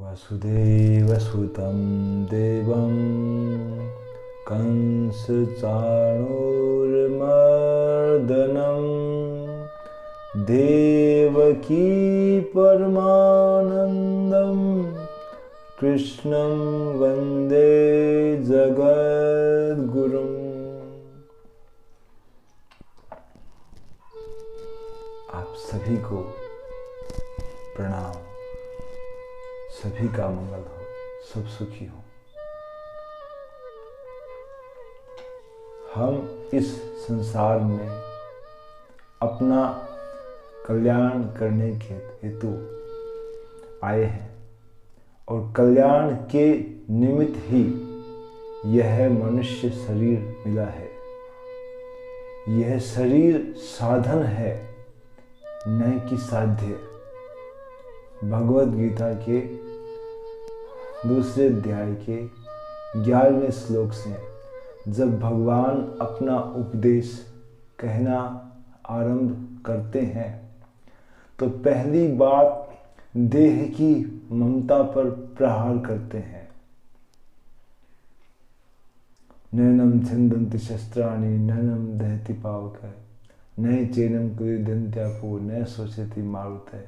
वसुदेवसुतं देवं कंसचाणूरमर्दनं देवकी परमानन्दं कृष्णं वन्दे जगद्गुरुम्। आप सभी को प्रणाम। सभी का मंगल हो, सब सुखी हो। हम इस संसार में अपना कल्याण करने के हेतु आए हैं और कल्याण के निमित्त ही यह मनुष्य शरीर मिला है। यह शरीर साधन है, न कि साध्य। भगवद गीता के दूसरे अध्याय के 11वें श्लोक से जब भगवान अपना उपदेश कहना आरंभ करते हैं तो पहली बात देह की ममता पर प्रहार करते हैं। नैनम छिन्दन्ति शस्त्राणि नैनम दहति पावकः न चैनम क्रीडन्त्यापो न शोषयति मारुतः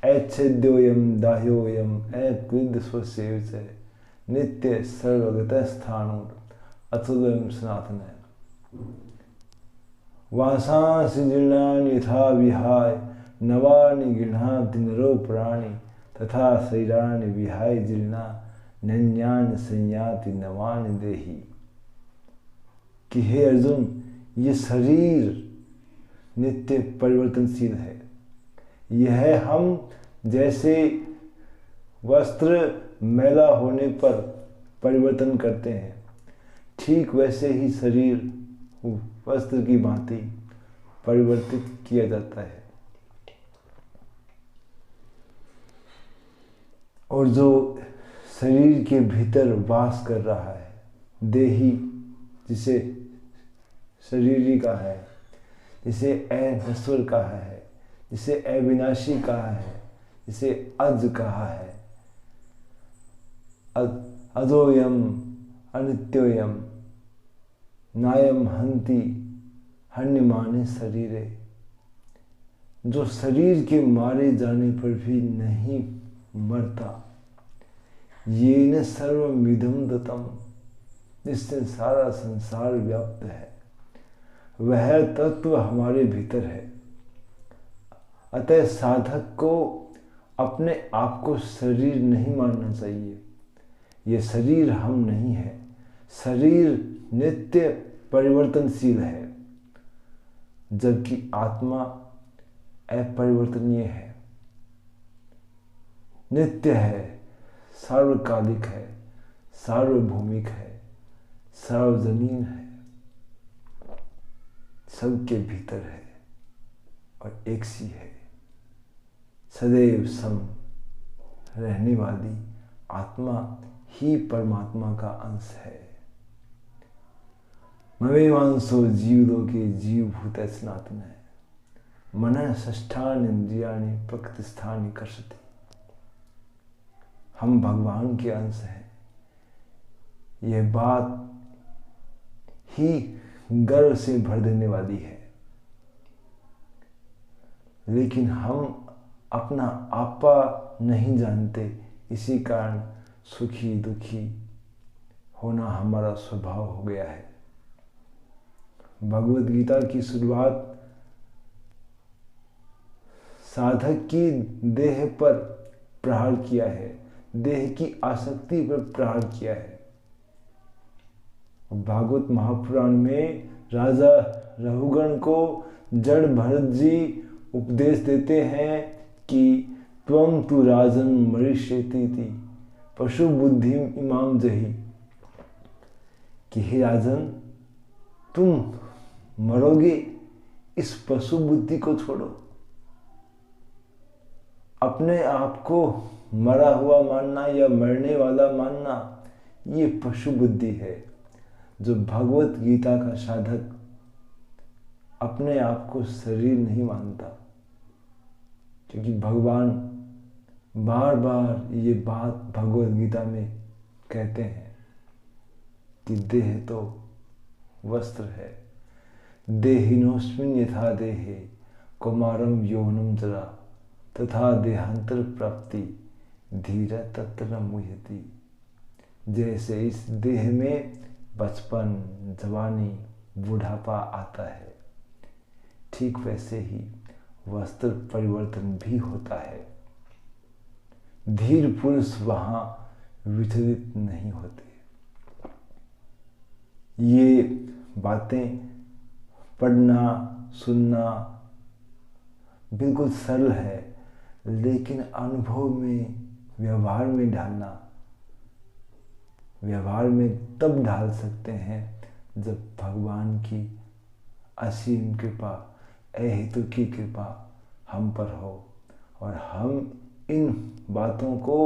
ऐच्छेद्योऽयं दाह्योऽयं अक्रीडस्वस्यैव च नित्य सर्वगतः स्थाणुर् अतुल्यं सनातनः। वासांसि जीर्णानि यथा विहाय नवानि गृह्णाति नरो प्राणि तथा शरीराणि विहाय जीर्णा नन्यानि संयाति नवानि देहि। कि हे अर्जुन, ये शरीर नित्य परिवर्तनशील है। यह हम जैसे वस्त्र मैला होने पर परिवर्तन करते हैं, ठीक वैसे ही शरीर वस्त्र की भांति परिवर्तित किया जाता है। और जो शरीर के भीतर वास कर रहा है, देही जिसे शरीरी कहा है, जिसे अनश्वर कहा है, जिसे अविनाशी कहा है, जिसे अज कहा है, अजोयम अनित्योयम नायम हंति हन्यमाने शरीरे। जो शरीर के मारे जाने पर भी नहीं मरता, ये न सर्वमिदं दत्तम, जिससे सारा संसार व्याप्त है, वह तत्व हमारे भीतर है। अतः साधक को अपने आप को शरीर नहीं मानना चाहिए। ये शरीर हम नहीं है। शरीर नित्य परिवर्तनशील है, जबकि आत्मा अपरिवर्तनीय है, नित्य है, सार्वकालिक है, सार्वभौमिक है, सार्वजनीन है, सबके भीतर है और एक सी है। सदैव सम रहने वाली आत्मा ही परमात्मा का अंश है। ममेवांसो जीवलोके जीवभूतः सनातनः मनः षष्ठानि इंद्रियाणि प्रकृतिस्थानि कर्षति। हम भगवान के अंश हैं। यह बात ही गर्व से भर देने वाली है, लेकिन हम अपना आपा नहीं जानते। इसी कारण सुखी दुखी होना हमारा स्वभाव हो गया है। भगवद गीता की शुरुआत साधक की देह पर प्रहार किया है, देह की आसक्ति पर प्रहार किया है। भागवत महापुराण में राजा रघुगण को जड़ भरत जी उपदेश देते हैं कि त्वं तु राजन मरिष्यति पशु बुद्धि इमाम जही। कि हे राजन, तुम मरोगे, इस पशु बुद्धि को छोड़ो। अपने आप को मरा हुआ मानना या मरने वाला मानना, ये पशु बुद्धि है। जो भगवत गीता का साधक अपने आप को शरीर नहीं मानता, क्योंकि भगवान बार बार ये बात भगवद गीता में कहते हैं कि देह तो वस्त्र है, देहिनोस्मिन् यथा देहे कौमारम यौवनम जरा तथा देहांतर प्राप्ति धीरा तत्र न मुह्यति। जैसे इस देह में बचपन, जवानी, बुढ़ापा आता है, ठीक वैसे ही वस्त्र परिवर्तन भी होता है। धीर पुरुष वहां विचलित नहीं होते। ये बातें पढ़ना, सुनना बिल्कुल सरल है, लेकिन अनुभव में, व्यवहार में डालना, व्यवहार में तब डाल सकते हैं जब भगवान की असीम कृपा, अहेतु की कृपा हम पर हो और हम इन बातों को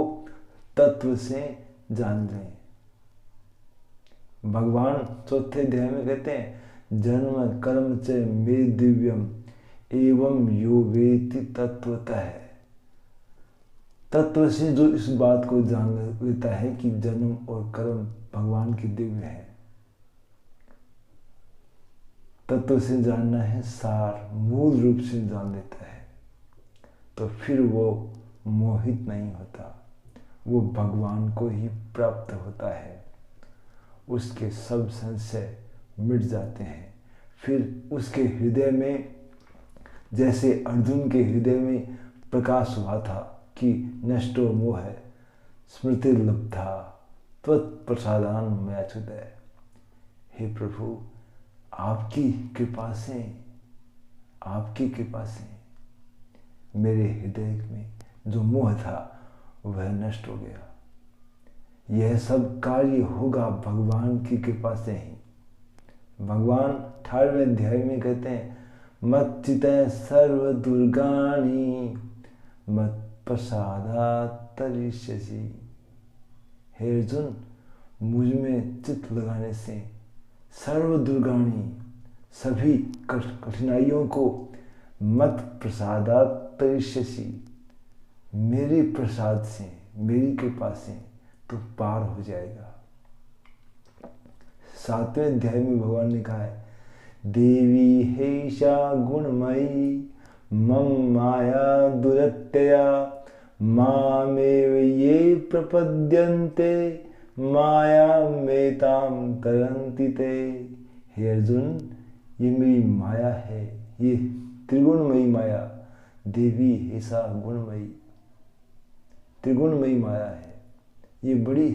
तत्व से जान लें। भगवान चौथे अध्याय में कहते हैं, जन्म कर्म च मे दिव्यम एवं यो वेति तत्वतः। तत्व से जो इस बात को जान लेता है कि जन्म और कर्म भगवान की दिव्य है, तत्व से जानना है, सार मूल रूप से जान लेता है, तो फिर वो मोहित नहीं होता, वो भगवान को ही प्राप्त होता है। उसके सब संशय मिट जाते हैं। फिर उसके हृदय में, जैसे अर्जुन के हृदय में प्रकाश हुआ था कि नष्टो मोह स्मृति लब्धा त्वत्प्रसादान मयाच्युतः। हे प्रभु, आपकी कृपा से मेरे हृदय में जो मोह था वह नष्ट हो गया। यह सब कार्य होगा भगवान की कृपा से ही। भगवान 18वें अध्याय में कहते हैं, मत चितः सर्व दुर्गाणि मत प्रसादात् तरिष्यसि। हे अर्जुन, मुझ में चित्त लगाने से सर्व दुर्गाणि, सभी कठिनाइयों को मत प्रसादात् तरिष्यसि, मेरे प्रसाद से, मेरी कृपा से तो पार हो जाएगा। 7वें अध्याय में भगवान ने कहा है, देवी हेषा गुणमयी मम माया दुरत्यया मामेव ये प्रपद्यन्ते माया मेताम तरन्ति ते। हे अर्जुन, ये मेरी माया है, ये त्रिगुणमयी माया, देवी हेषा गुणमयी, त्रिगुणमयी माया है, ये बड़ी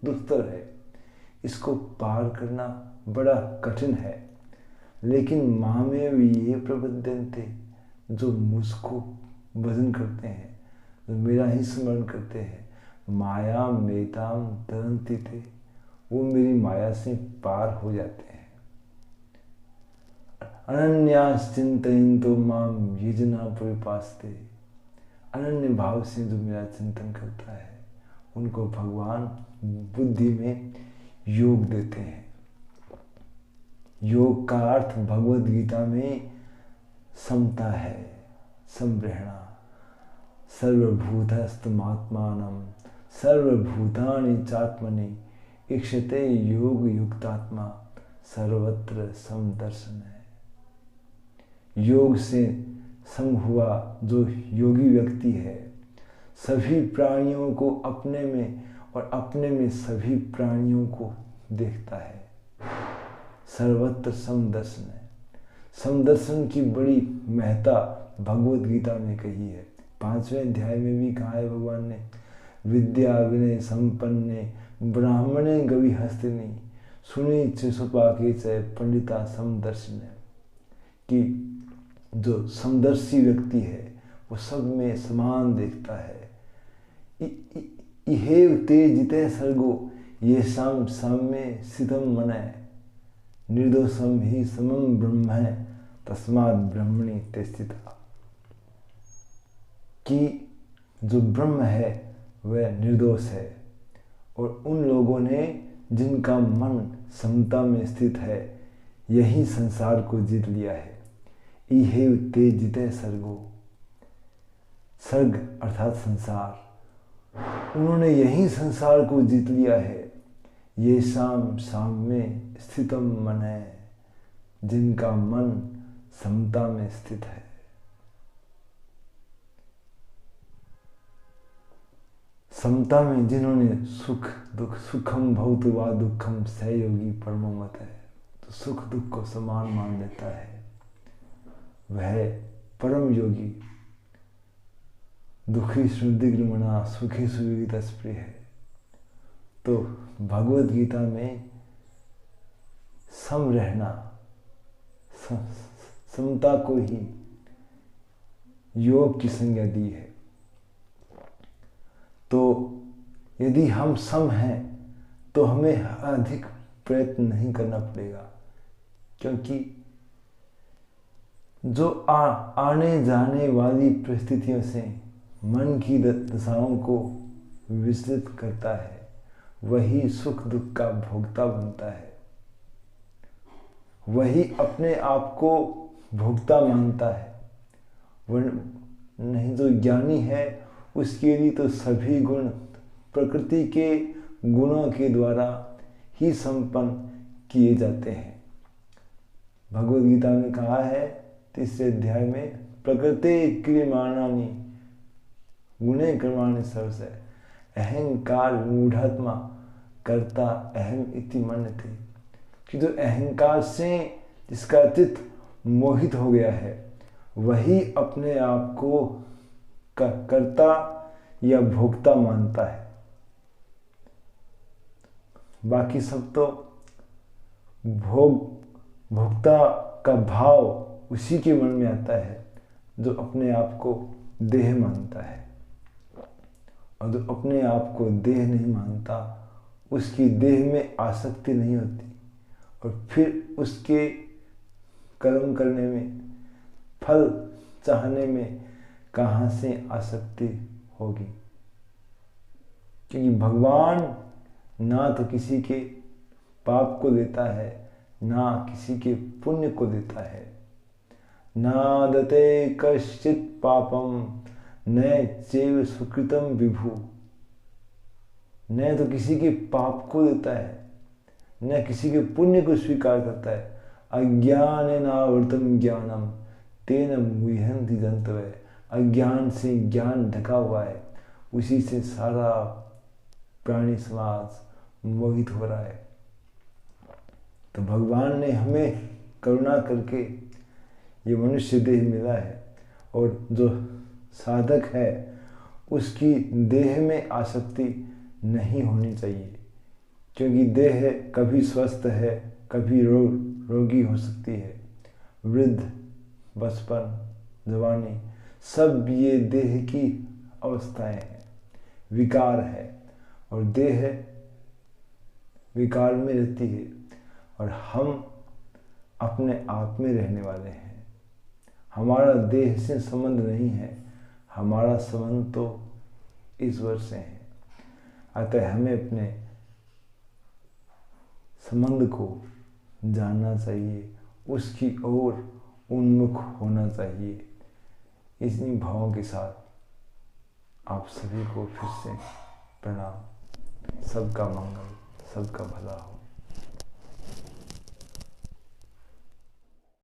दुस्तर है, इसको पार करना बड़ा कठिन है। लेकिन मामेव ये प्रपद्यन्ते, जो मुझको भजन करते हैं, जो मेरा ही स्मरण करते हैं, माया मेताम तरन्ति ते, वो मेरी माया से पार हो जाते हैं। अनन्यास चिन्तयन्तो माम ये जना परिपास्ते। अनन्य भाव से जो मेरा चिंतन करता है, उनको भगवान बुद्धि में योग देते हैं। योग का अर्थ भगवद गीता में समता है, संब्रहणा। सर्वभूतस्थमात्मानं सर्वभूतानि चात्मनि ईक्षते योग युक्तात्मा सर्वत्र समदर्शन है। योग से सम हुआ जो योगी व्यक्ति है, सभी प्राणियों को अपने में और अपने में सभी प्राणियों को देखता है। सर्वत्र समदर्शन है। समदर्शन की बड़ी महत्ता भगवद गीता में कही है। 5वें अध्याय में भी कहा है भगवान ने, विद्या विनय संपन्ने ब्राह्मणे गवि हस्तिनी सुनी चिसुपाके च पंडिता समदर्शन है, कि जो समदर्शी व्यक्ति है वो सब में समान देखता है। इहेव ते जिते सर्गो ये शाम साम्य सितम मनय निर्दोषम ही समम ब्रह्म है तस्मात् ब्रह्मणि ते स्थिता। कि जो ब्रह्म है वह निर्दोष है, और उन लोगों ने जिनका मन समता में स्थित है, यही संसार को जीत लिया है। इहेव ते जिते सर्गो, सर्ग अर्थात संसार, उन्होंने यही संसार को जीत लिया है। ये शाम शाम में स्थितम मन है, जिनका मन समता में स्थित है। समता में जिन्होंने सुख दुख, सुखम भवतु वा दुखम सहयोगी परमो मत है, तो सुख दुख को समान मान लेता है, वह परम योगी। दुखी श्रुतिग्रमणा सुखी सुविदित स्प्रिय है। तो भगवत गीता में सम रहना, समता को ही योग की संज्ञा दी है। तो यदि हम सम हैं तो हमें अधिक प्रयत्न नहीं करना पड़ेगा, क्योंकि जो आने जाने वाली परिस्थितियों से मन की दशाओं को विचलित करता है, वही सुख दुख का भोक्ता बनता है, वही अपने आप को भोक्ता मानता है। वह नहीं, जो ज्ञानी है उसके लिए तो सभी गुण प्रकृति के गुणों के द्वारा ही संपन्न किए जाते हैं। भगवद गीता में कहा है 3 अध्याय में, प्रकृति क्रियमाणानि गुणे कर्माणि सर्वस्य अहंकार मूढ़ात्मा कर्ता अहम इति मन्यते। कि जो अहंकार से जिसका चित्त मोहित हो गया है, वही अपने आप को कर्ता या भोक्ता मानता है। बाकी सब तो भोक्ता का भाव उसी के मन में आता है जो अपने आप को देह मानता है, और जो अपने आप को देह नहीं मानता उसकी देह में आसक्ति नहीं होती, और फिर उसके कर्म करने में, फल चाहने में कहाँ से आसक्ति होगी। क्योंकि भगवान ना तो किसी के पाप को देता है, ना किसी के पुण्य को देता है। ना दते कश्चित पापम न चैव सुकृतम विभु। न तो किसी के पाप को देता है, न किसी के पुण्य को स्वीकार करता है। अज्ञानेनावृतम ज्ञानम तेन मुह्यन्ति जन्तवः। अज्ञान से ज्ञान ढका हुआ है, उसी से सारा प्राणी समाज मोहित हो रहा है। तो भगवान ने हमें करुणा करके ये मनुष्य देह मिला है, और जो साधक है उसकी देह में आसक्ति नहीं होनी चाहिए, क्योंकि देह कभी स्वस्थ है, कभी रोगी हो सकती है। वृद्ध, बचपन, जवानी, सब ये देह की अवस्थाएं हैं, विकार है, और देह विकार में रहती है, और हम अपने आप में रहने वाले हैं। हमारा देह से संबंध नहीं है, हमारा संबंध तो ईश्वर से है। अतः हमें अपने संबंध को जानना चाहिए, उसकी ओर उन्मुख होना चाहिए। इन्हीं भावों के साथ आप सभी को फिर से प्रणाम। सबका मंगल, सबका भला हो।